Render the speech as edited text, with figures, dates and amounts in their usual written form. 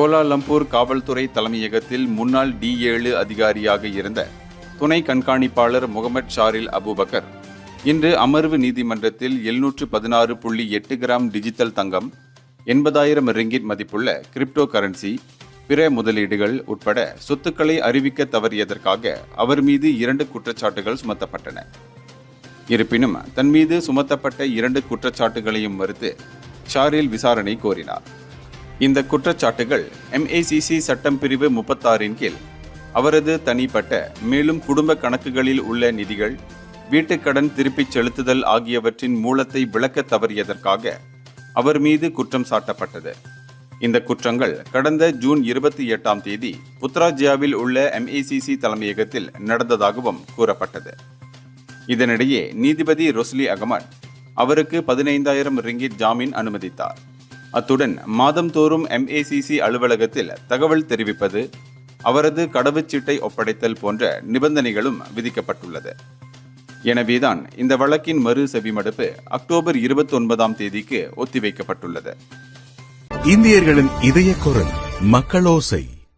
Kuala Lumpur காவல்துறை தலைமையகத்தில் முன்னாள் D7 அதிகாரியாக இருந்த துணை கண்காணிப்பாளர் முகமது ஷாரில் அபுபக்கர் இன்று அமர்வு நீதிமன்றத்தில் 716.8 கிராம் டிஜிட்டல் தங்கம், 80,000 ரிங்கிட் மதிப்புள்ள கிரிப்டோ கரன்சி, பிற முதலீடுகள் உட்பட சொத்துக்களை அறிவிக்க தவறியதற்காக அவர் மீது 2 குற்றச்சாட்டுகள் சுமத்தப்பட்டன. இருப்பினும் தன் மீது சுமத்தப்பட்ட 2 குற்றச்சாட்டுகளையும் மறுத்து ஷாரில் விசாரணை கோரினார். இந்த குற்றச்சாட்டுகள் MACC சட்டம் பிரிவு 36 கீழ் அவரது தனிப்பட்ட மேலும் குடும்ப கணக்குகளில் உள்ள நிதிகள், வீட்டுக்கடன் திருப்பிச் செலுத்துதல் ஆகியவற்றின் மூலத்தை விளக்க தவறியதற்காக அவர் மீது குற்றம் சாட்டப்பட்டது. இந்த குற்றங்கள் கடந்த ஜூன் 28ஆம் தேதி புத்ராஜியாவில் உள்ள MACC தலைமையகத்தில் நடந்ததாகவும் கூறப்பட்டது. இதனிடையே நீதிபதி ரொஸ்லி அகமட் அவருக்கு 15,000 ரிங்கிட் ஜாமீன் அனுமதித்தார். அத்துடன் மாதந்தோறும் MACC அலுவலகத்தில் தகவல் தெரிவிப்பது, அவரது கடவுச்சீட்டை ஒப்படைத்தல் போன்ற நிபந்தனைகளும் விதிக்கப்பட்டுள்ளது. எனவேதான் இந்த வழக்கின் மறு செவிமடுப்பு அக்டோபர் 29ஆம் தேதிக்கு ஒத்திவைக்கப்பட்டுள்ளது. இந்தியர்களின் இதய குரல் மக்களோசை.